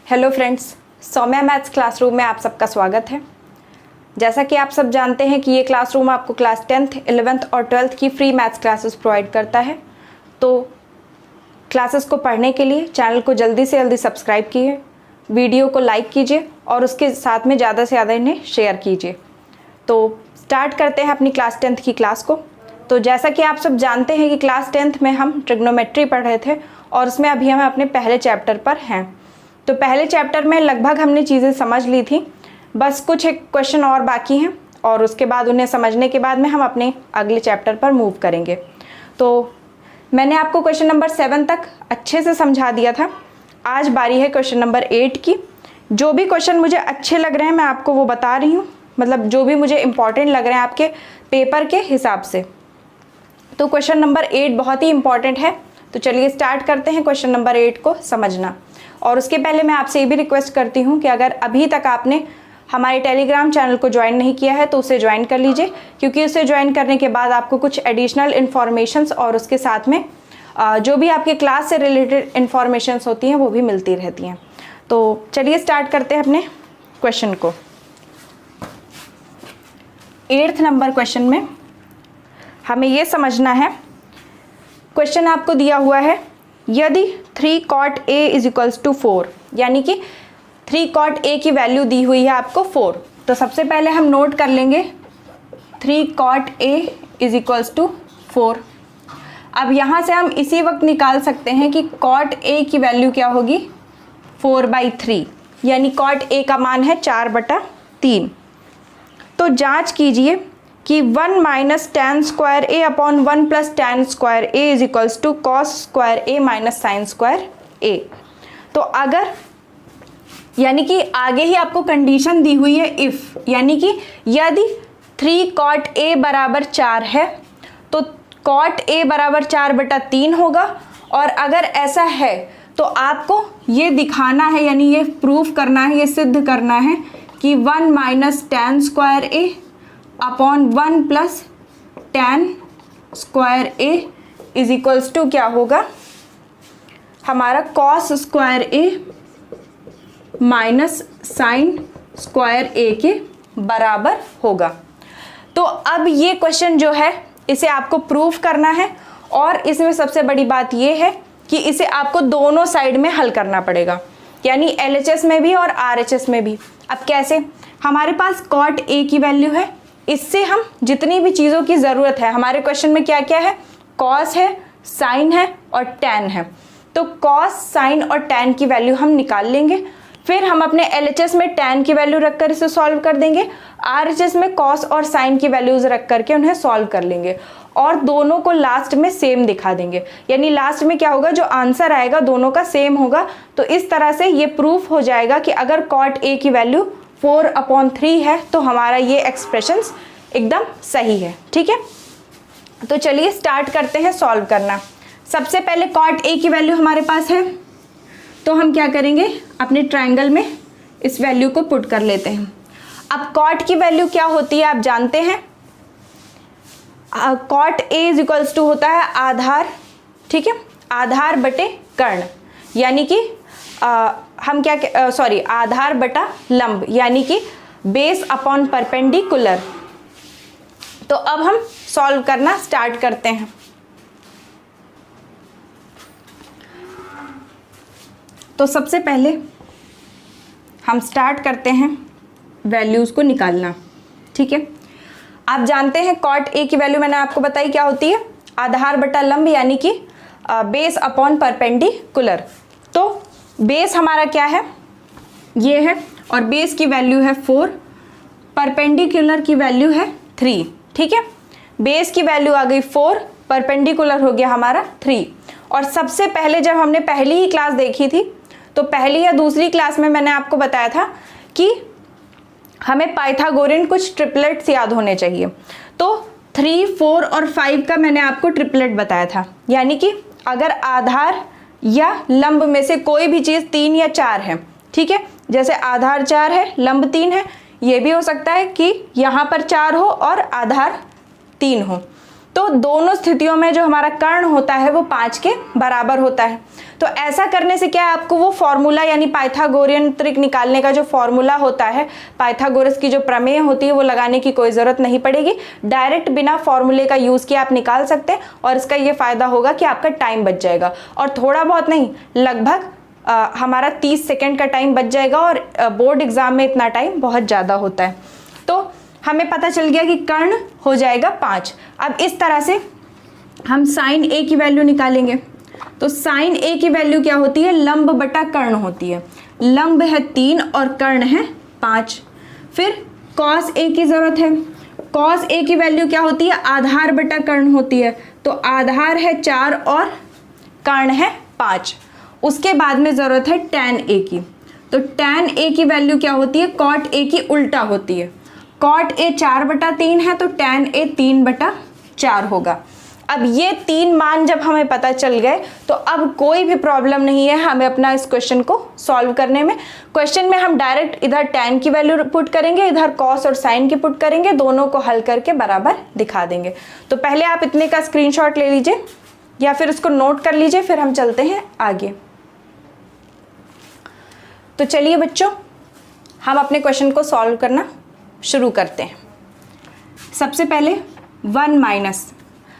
Hello friends, Saumya maths classroom में आप सबका स्वागत है। जैसा कि आप सब जानते हैं कि ये क्लासरूम आपको क्लास 10th, 11th और 12th की फ्री मैथ्स क्लासेस प्रोवाइड करता है। तो क्लासेस को पढ़ने के लिए चैनल को जल्दी से जल्दी सब्सक्राइब कीजिए, वीडियो को लाइक कीजिए और उसके साथ में ज़्यादा से ज़्यादा इन्हें शेयर कीजिए। तो स्टार्ट करते हैं अपनी क्लास 10th की क्लास को। तो जैसा कि आप सब जानते हैं कि क्लास 10th में हम ट्रिग्नोमेट्री पढ़ रहे थे और उसमें अभी हम अपने पहले चैप्टर पर हैं। तो पहले चैप्टर में लगभग हमने चीज़ें समझ ली थी, बस कुछ एक क्वेश्चन और बाकी हैं और उसके बाद उन्हें समझने के बाद में हम अपने अगले चैप्टर पर मूव करेंगे। तो मैंने आपको क्वेश्चन नंबर 7 तक अच्छे से समझा दिया था। आज बारी है क्वेश्चन नंबर 8 की। जो भी क्वेश्चन मुझे अच्छे लग रहे हैं मैं आपको वो बता रही हूँ, मतलब जो भी मुझे इम्पॉर्टेंट लग रहे हैं आपके पेपर के हिसाब से। तो क्वेश्चन नंबर 8 बहुत ही इम्पॉर्टेंट है। तो चलिए स्टार्ट करते हैं क्वेश्चन नंबर 8 को समझना। और उसके पहले मैं आपसे ये भी रिक्वेस्ट करती हूँ कि अगर अभी तक आपने हमारे टेलीग्राम चैनल को ज्वाइन नहीं किया है तो उसे ज्वाइन कर लीजिए, क्योंकि उसे ज्वाइन करने के बाद आपको कुछ एडिशनल इन्फॉर्मेशंस और उसके साथ में जो भी आपके क्लास से रिलेटेड इन्फॉर्मेशंस होती हैं वो भी मिलती रहती हैं। तो चलिए स्टार्ट करते हैं अपने क्वेश्चन को। 8th नंबर क्वेश्चन में हमें ये समझना है, क्वेश्चन आपको दिया हुआ है यदि 3 cot A = 4, यानी कि 3 cot A की वैल्यू दी हुई है आपको 4। तो सबसे पहले हम नोट कर लेंगे 3 cot A = 4। अब यहाँ से हम इसी वक्त निकाल सकते हैं कि cot A की वैल्यू क्या होगी 4/3, यानी cot A का मान है 4/3। तो जांच कीजिए कि 1 - tan² A / 1 + tan² A = cos² A - sin² A। तो अगर यानी कि आगे ही आपको कंडीशन दी हुई है इफ़, यानी कि यदि 3 cot A = 4 है तो cot A = 4/3 होगा। और अगर ऐसा है तो आपको ये दिखाना है, यानी ये प्रूफ करना है, ये सिद्ध करना है कि 1 - tan² A / 1 + tan² A = क्या होगा हमारा cos² A - sin² A के बराबर होगा। तो अब ये क्वेश्चन जो है इसे आपको प्रूफ करना है और इसमें सबसे बड़ी बात ये है कि इसे आपको दोनों साइड में हल करना पड़ेगा, यानी LHS में भी और RHS में भी। अब कैसे? हमारे पास cot A की वैल्यू है, इससे हम जितनी भी चीज़ों की ज़रूरत है, हमारे क्वेश्चन में क्या क्या है, cos है, sin है और tan है। तो cos, sin और tan की वैल्यू हम निकाल लेंगे। फिर हम अपने LHS में tan की वैल्यू रखकर इसे सॉल्व कर देंगे, RHS में cos और sin की वैल्यूज रख करके उन्हें सॉल्व कर लेंगे और दोनों को लास्ट में सेम दिखा देंगे, यानी लास्ट में क्या होगा, जो आंसर आएगा दोनों का सेम होगा। तो इस तरह से ये प्रूफ हो जाएगा कि अगर cot A की वैल्यू 4/3 है तो हमारा ये एक्सप्रेशंस एकदम सही है। ठीक है, तो चलिए स्टार्ट करते हैं सॉल्व करना। सबसे पहले cot A की वैल्यू हमारे पास है, तो हम क्या करेंगे, अपने ट्रायंगल में इस वैल्यू को पुट कर लेते हैं। अब cot की वैल्यू क्या होती है आप जानते हैं, cot A = होता है आधार, ठीक है, आधार बटे कर्ण, यानी कि हम क्या सॉरी आधार बटा लंब, यानी कि बेस अपॉन परपेंडिकुलर। तो अब हम सॉल्व करना स्टार्ट करते हैं। तो सबसे पहले हम स्टार्ट करते हैं वैल्यूज़ को निकालना। ठीक है, आप जानते हैं cot A की वैल्यू मैंने आपको बताई क्या होती है, आधार बटा लंब, यानी कि बेस अपॉन परपेंडिकुलर। तो बेस हमारा क्या है, ये है, और बेस की वैल्यू है 4, परपेंडिकुलर की वैल्यू है 3। ठीक है, बेस की वैल्यू आ गई 4, परपेंडिकुलर हो गया हमारा 3। और सबसे पहले जब हमने पहली ही क्लास देखी थी तो पहली या दूसरी क्लास में मैंने आपको बताया था कि हमें पाइथागोरियन कुछ ट्रिपलेट्स याद होने चाहिए। तो 3, 4 और 5 का मैंने आपको ट्रिपलेट बताया था, यानी कि अगर आधार या लंब में से कोई भी चीज़ 3 या 4 है, ठीक है, जैसे आधार 4 है, लंब 3 है, ये भी हो सकता है कि यहाँ पर 4 हो और आधार 3 हो। तो दोनों स्थितियों में जो हमारा कर्ण होता है वो 5 के बराबर होता है। तो ऐसा करने से क्या है, आपको वो फॉर्मूला यानी पाइथागोरियन त्रिक निकालने का जो फॉर्मूला होता है, पाइथागोरस की जो प्रमेय होती है वो लगाने की कोई ज़रूरत नहीं पड़ेगी। डायरेक्ट बिना फॉर्मूले का यूज़ किए आप निकाल सकते हैं और इसका ये फ़ायदा होगा कि आपका टाइम बच जाएगा, और थोड़ा बहुत नहीं, लगभग हमारा 30 सेकेंड का टाइम बच जाएगा, और बोर्ड एग्ज़ाम में इतना टाइम बहुत ज़्यादा होता है। तो हमें पता चल गया कि कर्ण हो जाएगा 5। अब इस तरह से हम साइन ए की वैल्यू निकालेंगे। तो साइन ए की वैल्यू क्या होती है, लंब बटा कर्ण होती है। लंब है 3 और कर्ण है 5। फिर कॉस ए की ज़रूरत है। कॉस ए की वैल्यू क्या होती है, आधार बटा कर्ण होती है। तो आधार है 4 और कर्ण है 5। उसके बाद में ज़रूरत है टैन ए की। तो टैन ए की वैल्यू क्या होती है, कॉट ए की उल्टा होती है। कॉट ए 4/3 है तो टैन ए 3/4 होगा। अब ये 3 मान जब हमें पता चल गए तो अब कोई भी प्रॉब्लम नहीं है हमें अपना इस क्वेश्चन को सॉल्व करने में। क्वेश्चन में हम डायरेक्ट इधर टैन की वैल्यू पुट करेंगे, इधर कॉस और साइन की पुट करेंगे, दोनों को हल करके बराबर दिखा देंगे। तो पहले आप इतने का स्क्रीनशॉट ले लीजिए या फिर उसको नोट कर लीजिए, फिर हम चलते हैं आगे। तो चलिए बच्चों, हम अपने क्वेश्चन को सॉल्व करना शुरू करते हैं। सबसे पहले 1 माइनस,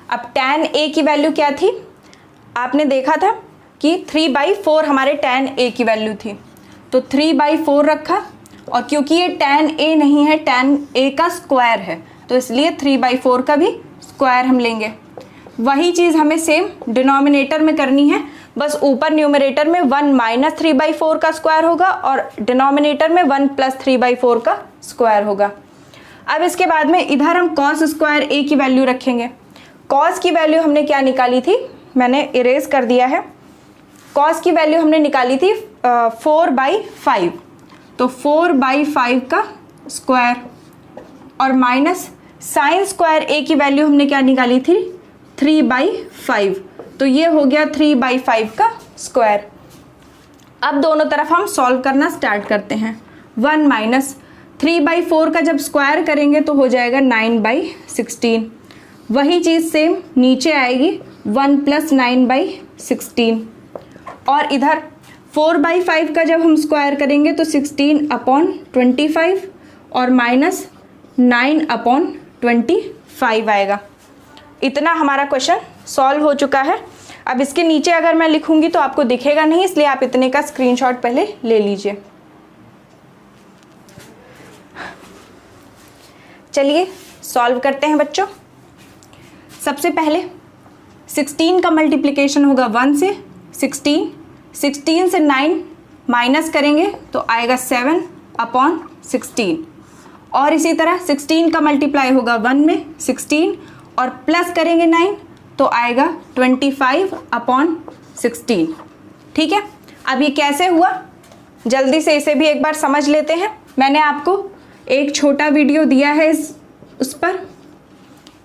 अब टैन ए की वैल्यू क्या थी, आपने देखा था कि 3/4 हमारे टैन ए की वैल्यू थी। तो 3/4 रखा, और क्योंकि ये टैन ए नहीं है, टैन ए का स्क्वायर है, तो इसलिए 3/4 का भी स्क्वायर हम लेंगे। वही चीज़ हमें सेम डिनोमिनेटर में करनी है, बस ऊपर न्यूमरेटर में 1 माइनस 3/4 का स्क्वायर होगा और डिनोमिनेटर में 1 प्लस 3/4 का स्क्वायर होगा। अब इसके बाद में इधर हम कॉस स्क्वायर ए की वैल्यू रखेंगे। कॉस की वैल्यू हमने क्या निकाली थी, मैंने इरेज कर दिया है। कॉस की वैल्यू हमने निकाली थी 4/5, तो 4/5 का स्क्वायर, और माइनस साइन स्क्वायर ए की वैल्यू हमने क्या निकाली थी, 3/5, तो ये हो गया 3/5 का स्क्वायर। अब दोनों तरफ हम सॉल्व करना स्टार्ट करते हैं। 1 माइनस 3/4 का जब स्क्वायर करेंगे तो हो जाएगा 9/16। वही चीज़ सेम नीचे आएगी 1 प्लस 9/16, और इधर 4/5 का जब हम स्क्वायर करेंगे तो 16/25 और माइनस 9/25 आएगा। इतना हमारा क्वेश्चन सॉल्व हो चुका है। अब इसके नीचे अगर मैं लिखूंगी तो आपको दिखेगा नहीं, इसलिए आप इतने का स्क्रीनशॉट पहले ले लीजिए। चलिए सॉल्व करते हैं बच्चों। सबसे पहले 16 का मल्टीप्लिकेशन होगा 1 से 16 से 9 माइनस करेंगे तो आएगा 7/16, और इसी तरह 16 का मल्टीप्लाई होगा 1 में 16 और प्लस करेंगे 9 तो आएगा 25/16। ठीक है, अब ये कैसे हुआ, जल्दी से इसे भी एक बार समझ लेते हैं। मैंने आपको एक छोटा वीडियो दिया है उस पर,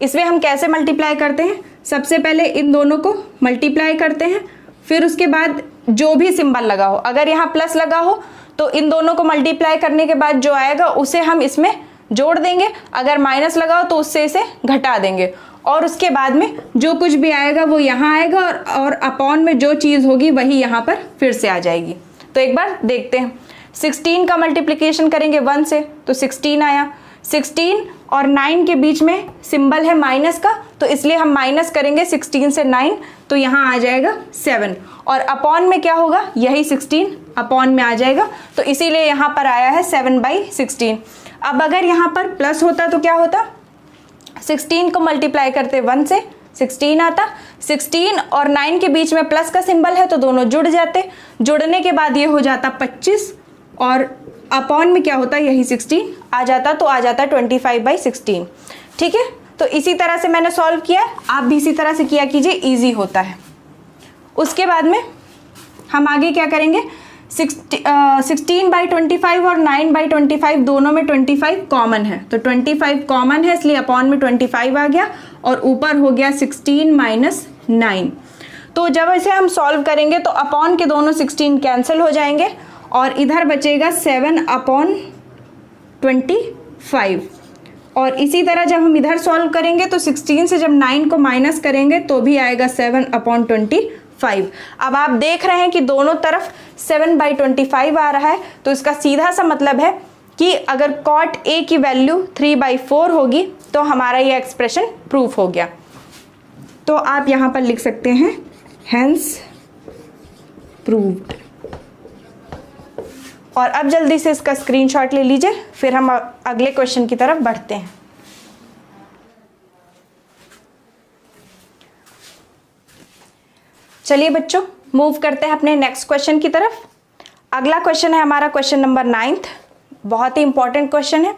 इसमें हम कैसे मल्टीप्लाई करते हैं। सबसे पहले इन दोनों को मल्टीप्लाई करते हैं, फिर उसके बाद जो भी सिंबल लगा हो, अगर यहाँ प्लस लगा हो तो इन दोनों को मल्टीप्लाई करने के बाद जो आएगा उसे हम इसमें जोड़ देंगे, अगर माइनस लगा हो तो उससे इसे घटा देंगे, और उसके बाद में जो कुछ भी आएगा वो यहाँ आएगा, और अपॉन में जो चीज़ होगी वही यहाँ पर फिर से आ जाएगी। तो एक बार देखते हैं। 16 का मल्टीप्लिकेशन करेंगे 1 से तो 16 आया। 16 और 9 के बीच में सिंबल है माइनस का, तो इसलिए हम माइनस करेंगे 16 से 9, तो यहाँ आ जाएगा 7, और अपॉन में क्या होगा, यही 16 अपॉन में आ जाएगा, तो इसीलिए यहाँ पर आया है 7/16। अब अगर यहाँ पर प्लस होता तो क्या होता, 16 को मल्टीप्लाई करते 1 से 16 आता, 16 और 9 के बीच में प्लस का सिंबल है तो दोनों जुड़ जाते, जुड़ने के बाद ये हो जाता 25, और अपॉन में क्या होता, यही 16 आ जाता, तो आ जाता 25/16। ठीक है, तो इसी तरह से मैंने सॉल्व किया, आप भी इसी तरह से किया कीजिए, इजी होता है। उसके बाद में हम आगे क्या करेंगे, 16/25 और 9/25 दोनों में 25 कॉमन है, तो 25 कॉमन है इसलिए अपॉन में 25 आ गया, और ऊपर हो गया 16 - 9। तो जब इसे हम सॉल्व करेंगे तो अपॉन के दोनों 16 कैंसिल हो जाएंगे, और इधर बचेगा 7/25। और इसी तरह जब हम इधर सॉल्व करेंगे तो 16 से जब 9 को माइनस करेंगे तो भी आएगा 7/25। अब आप देख रहे हैं कि दोनों तरफ 7/25 आ रहा है, तो इसका सीधा सा मतलब है कि अगर cot A की वैल्यू 3/4 होगी तो हमारा ये एक्सप्रेशन प्रूफ हो गया। तो आप यहाँ पर लिख सकते हैं हेंस प्रूव्ड। और अब जल्दी से इसका स्क्रीनशॉट ले लीजिए, फिर हम अगले क्वेश्चन की तरफ बढ़ते हैं। चलिए बच्चों, मूव करते हैं अपने नेक्स्ट क्वेश्चन की तरफ। अगला क्वेश्चन है हमारा क्वेश्चन नंबर 9। बहुत ही इंपॉर्टेंट क्वेश्चन है।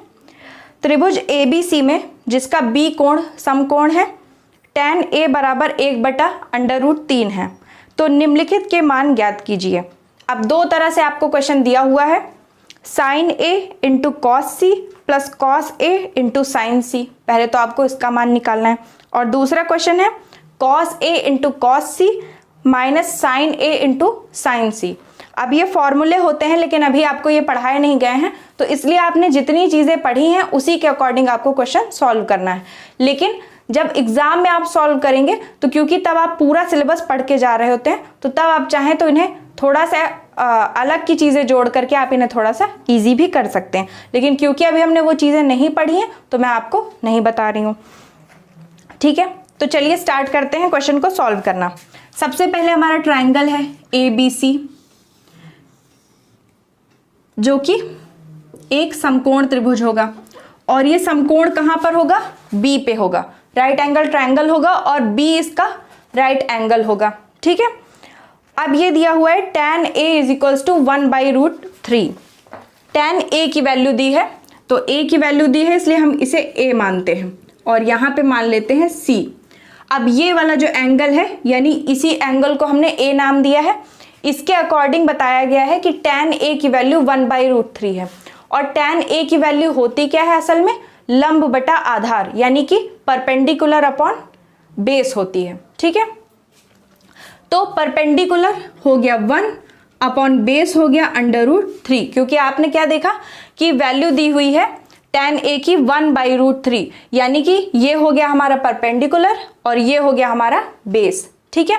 त्रिभुज ABC में जिसका B कोण समकोण है tan A बराबर 1/√3 है, तो निम्नलिखित के मान ज्ञात कीजिए। अब दो तरह से आपको क्वेश्चन दिया हुआ है, sin A into cos C plus cos A into sine C। पहले तो आपको इसका मान निकालना है। और दूसरा क्वेश्चन है cos A into cos C minus sine A into sine C। अब ये फॉर्मूले होते हैं, लेकिन अभी आपको ये पढ़ाए नहीं गए हैं, तो इसलिए आपने जितनी चीज़ें पढ़ी हैं उसी के अकॉर्डिंग आपको क्वेश्चन सॉल्व करना है। लेकिन जब एग्जाम में आप सॉल्व करेंगे तो क्योंकि तब आप पूरा सिलेबस पढ़ के जा रहे होते हैं, तो तब आप चाहें तो इन्हें थोड़ा सा अलग की चीज़ें जोड़ करके आप इन्हें थोड़ा सा ईजी भी कर सकते हैं। लेकिन क्योंकि अभी हमने वो चीज़ें नहीं पढ़ी हैं तो मैं आपको नहीं बता रही हूँ। ठीक है, तो चलिए स्टार्ट करते हैं क्वेश्चन को सॉल्व करना। सबसे पहले हमारा ट्राइंगल है ABC, जो कि एक समकोण त्रिभुज होगा, और ये समकोण कहाँ पर होगा? B पे होगा। राइट एंगल ट्राइंगल होगा और B इसका राइट एंगल होगा। ठीक है, अब ये दिया हुआ है tan A is 1/√3। tan A की वैल्यू दी है, तो A की वैल्यू दी है इसलिए हम इसे A मानते हैं और यहाँ पे मान लेते हैं C। अब ये वाला जो एंगल है, यानी इसी एंगल को हमने A नाम दिया है, इसके अकॉर्डिंग बताया गया है कि tan A की वैल्यू 1/√3 है। और tan A की वैल्यू होती क्या है असल में? लंब बटा आधार, यानी कि परपेंडिकुलर अपॉन बेस होती है। ठीक है, तो परपेंडिकुलर हो गया 1 अपॉन बेस हो गया √3, क्योंकि आपने क्या देखा कि वैल्यू दी हुई है tan A की 1/√3, यानी कि ये हो गया हमारा परपेंडिकुलर और ये हो गया हमारा बेस। ठीक है,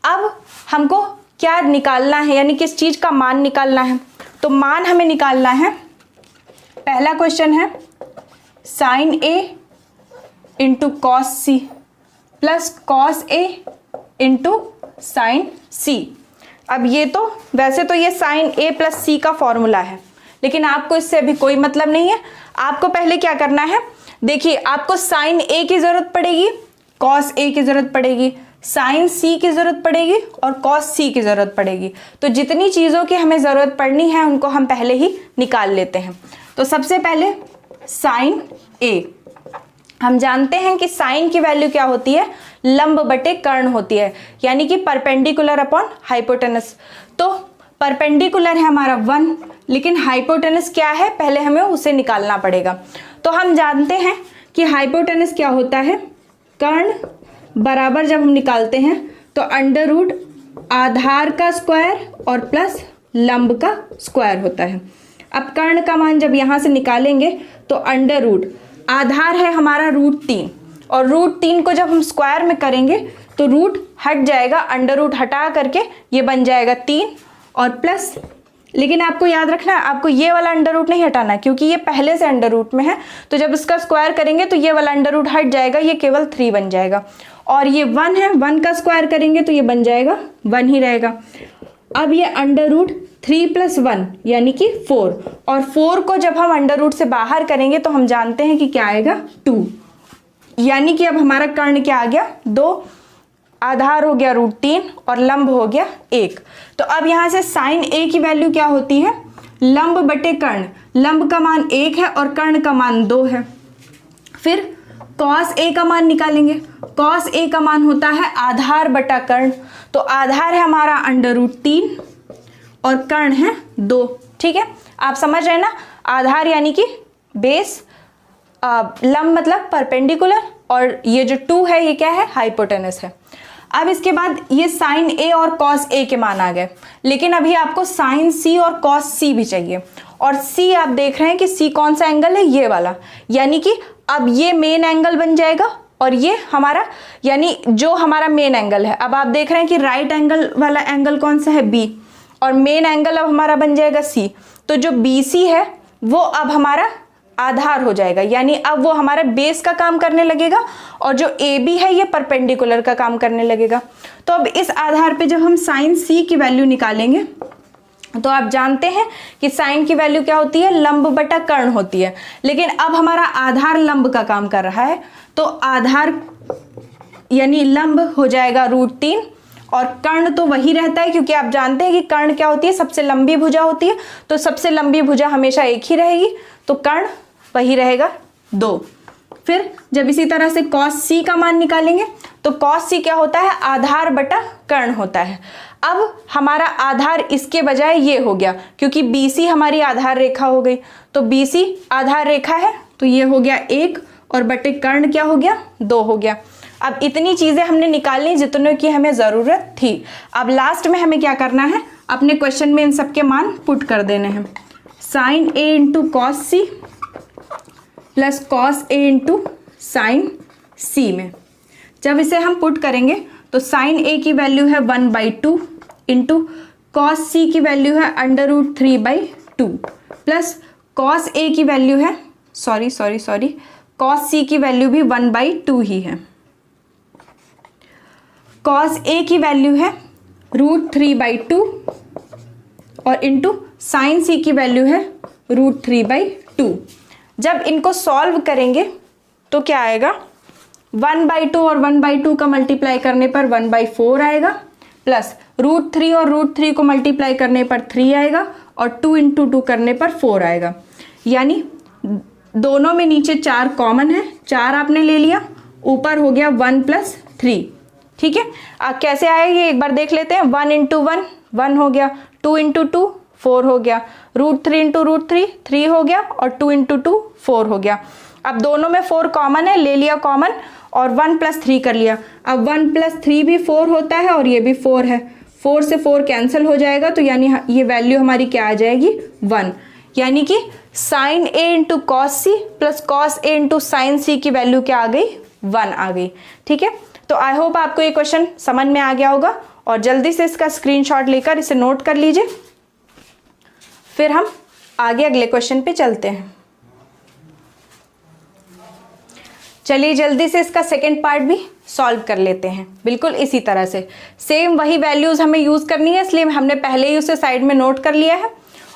अब हमको क्या निकालना है, यानी किस चीज का मान निकालना है? तो मान हमें निकालना है, पहला क्वेश्चन है sin A into cos C plus cos A into sine C। अब ये तो वैसे तो ये sin A प्लस C का फॉर्मूला है, लेकिन आपको इससे अभी कोई मतलब नहीं है। आपको पहले क्या करना है, देखिए आपको sin A की जरूरत पड़ेगी, cos A की जरूरत पड़ेगी, sin C की जरूरत पड़ेगी और cos C की जरूरत पड़ेगी। तो जितनी चीज़ों की हमें ज़रूरत पड़नी है उनको हम पहले ही निकाल लेते हैं। तो सबसे पहले sin A, हम जानते हैं कि sin की वैल्यू क्या होती है? लंब बटे कर्ण होती है, यानी कि परपेंडिकुलर अपॉन हाइपोटेनस। तो परपेंडिकुलर है हमारा 1, लेकिन हाइपोटेनस क्या है पहले हमें उसे निकालना पड़ेगा। तो हम जानते हैं कि हाइपोटेनस क्या होता है? कर्ण बराबर जब हम निकालते हैं तो √ आधार का स्क्वायर और प्लस लंब का स्क्वायर होता है। अब कर्ण का मान जब यहाँ से निकालेंगे तो √ आधार है हमारा √3, और √3 को जब हम स्क्वायर में करेंगे तो रूट हट जाएगा, √ हटा करके ये बन जाएगा 3 और प्लस, लेकिन आपको याद रखना है आपको ये वाला √ नहीं हटाना, क्योंकि ये पहले से √ में है। तो जब इसका स्क्वायर करेंगे तो ये वाला √ हट जाएगा, ये केवल 3 बन जाएगा। और ये 1 है, 1 का स्क्वायर करेंगे तो ये बन जाएगा 1 ही रहेगा। अब ये √3 + 1 यानी कि 4, और 4 को जब हम √ से बाहर करेंगे तो हम जानते हैं कि क्या आएगा 2, यानी कि अब हमारा कर्ण क्या आ गया 2, आधार हो गया √3 और लंब हो गया 1। तो अब यहाँ से sin A की वैल्यू क्या होती है? लंब बटे कर्ण, लंब का मान 1 है और कर्ण का मान 2 है। फिर cos A का मान निकालेंगे, cos A का मान होता है आधार बटा कर्ण, तो आधार है हमारा √3 और कर्ण है 2। ठीक है, आप समझ रहे हैं ना? आधार यानी कि बेस, लंब मतलब परपेंडिकुलर, और ये जो 2 है ये क्या है? हाइपोटेनस है। अब इसके बाद ये sin A और cos A के मान आ गए, लेकिन अभी आपको sin C और cos C भी चाहिए। और C आप देख रहे हैं कि C कौन सा एंगल है? ये वाला, यानी कि अब ये मेन एंगल बन जाएगा और ये हमारा यानी जो हमारा मेन एंगल है। अब आप देख रहे हैं कि राइट एंगल वाला एंगल कौन सा है, बी, और मेन एंगल अब हमारा बन जाएगा सी। तो जो बी सी है वो अब हमारा आधार हो जाएगा, यानी अब वो हमारा बेस का काम करने लगेगा और जो ए बी है ये परपेंडिकुलर का काम करने लगेगा। तो अब इस आधार पे जब हम साइन सी की वैल्यू निकालेंगे तो आप जानते हैं कि साइन की वैल्यू क्या होती है, लंब बटा कर्ण होती है। लेकिन अब हमारा आधार लंब का काम कर रहा है, तो आधार यानी लंब हो जाएगा √3 और कर्ण तो वही रहता है, क्योंकि आप जानते हैं कि कर्ण क्या होती है, सबसे लंबी भुजा होती है। तो सबसे लंबी भुजा हमेशा एक ही रहेगी, तो कर्ण वही रहेगा 2। फिर जब इसी तरह से cos c का मान निकालेंगे तो cos c क्या होता है, आधार बटा कर्ण होता है। अब हमारा आधार इसके बजाय ये हो गया, क्योंकि BC हमारी आधार रेखा हो गई, तो BC आधार रेखा है तो ये हो गया 1 और बटे कर्ण क्या हो गया, 2 हो गया। अब इतनी चीजें हमने निकालनी जितने की हमें जरूरत थी। अब लास्ट में हमें क्या करना है, अपने क्वेश्चन में इन सब के मान पुट कर देने हैं। sin A into cos C plus cos A into sine C में जब इसे हम पुट करेंगे तो sin A की वैल्यू है 1/2 इंटू कॉस सी की वैल्यू है √3/2 प्लस कॉस A की वैल्यू है कॉस सी की वैल्यू भी 1/2 ही है। कॉस A की वैल्यू है √3/2 और इंटू साइन सी की वैल्यू है √3/2। जब इनको सॉल्व करेंगे तो क्या आएगा, 1/2 और 1/2 का मल्टीप्लाई करने पर 1/4 आएगा, प्लस √3 और √3 को मल्टीप्लाई करने पर 3 आएगा और 2 इंटू 2 करने पर 4 आएगा। यानी दोनों में नीचे 4 कॉमन है, 4 आपने ले लिया, ऊपर हो गया 1 + 3। ठीक है, कैसे आएगा ये एक बार देख लेते हैं। 1 इंटू 1 1 हो गया, 2 इंटू 2 4 हो गया, √3 इंटू √3 3 हो गया और 2 इंटू 2 4 हो गया। अब दोनों में 4 कॉमन है, ले लिया कॉमन और 1 + 3 कर लिया। अब 1 + 3 भी 4 होता है और ये भी 4 है, 4 से 4 कैंसिल हो जाएगा, तो यानी ये वैल्यू हमारी क्या आ जाएगी, 1। यानी कि sin A into cos C plus cos A into sine C की वैल्यू क्या आ गई, 1 आ गई। ठीक है, तो आई होप आपको ये क्वेश्चन समझ में आ गया होगा और जल्दी से इसका स्क्रीनशॉट लेकर इसे नोट कर लीजिए। फिर हम आगे अगले क्वेश्चन पे चलते हैं। चलिए जल्दी से इसका सेकेंड पार्ट भी सॉल्व कर लेते हैं। बिल्कुल इसी तरह से सेम वही वैल्यूज हमें यूज करनी है, इसलिए हमने पहले ही उसे साइड में नोट कर लिया है।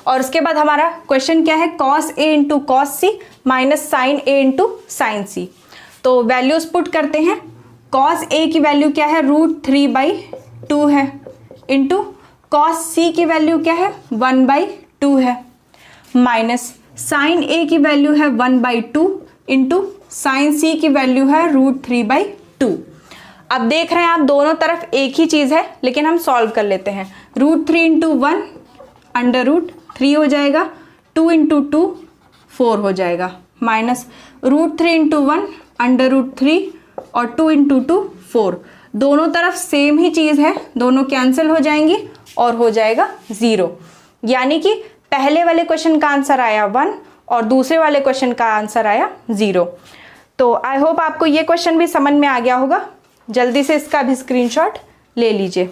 और उसके बाद हमारा क्वेश्चन क्या है, cos A into cos C minus sine A into sine C. तो वैल्यूज पुट करते हैं। cos A की वैल्यू क्या है, √3/2 है, इंटू कॉस सी की वैल्यू क्या है, 1/2 है, माइनस साइन A की वैल्यू है 1/2 इंटू साइन सी की वैल्यू है √3/2। अब देख रहे हैं आप दोनों तरफ एक ही चीज है, लेकिन हम सॉल्व कर लेते हैं। √3 इंटू 1 √3 हो जाएगा, 2 इंटू 2 4 हो जाएगा, माइनस √3 इंटू 1 √3 और 2 इंटू 2 4। दोनों तरफ सेम ही चीज है, दोनों कैंसिल हो जाएंगी और हो जाएगा 0। यानी कि पहले वाले क्वेश्चन का आंसर आया 1 और दूसरे वाले क्वेश्चन का आंसर आया 0। तो आई होप आपको ये क्वेश्चन भी समझ में आ गया होगा। जल्दी से इसका भी स्क्रीनशॉट ले लीजिए।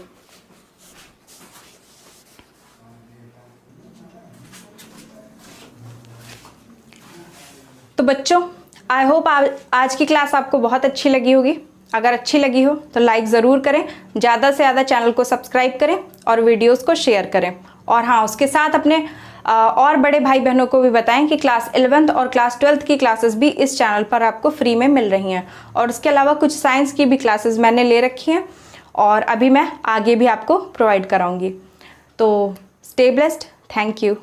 तो बच्चों आई होप आज की क्लास आपको बहुत अच्छी लगी होगी। अगर अच्छी लगी हो तो लाइक ज़रूर करें, ज़्यादा से ज़्यादा चैनल को सब्सक्राइब करें और वीडियोस को शेयर करें। और हाँ, उसके साथ अपने और बड़े भाई बहनों को भी बताएं कि क्लास 11th और क्लास 12th की क्लासेस भी इस चैनल पर आपको फ्री में मिल रही हैं। और इसके अलावा कुछ साइंस की भी क्लासेस मैंने ले रखी हैं और अभी मैं आगे भी आपको प्रोवाइड कराऊंगी। तो स्टे ब्लेस्ड, थैंक यू।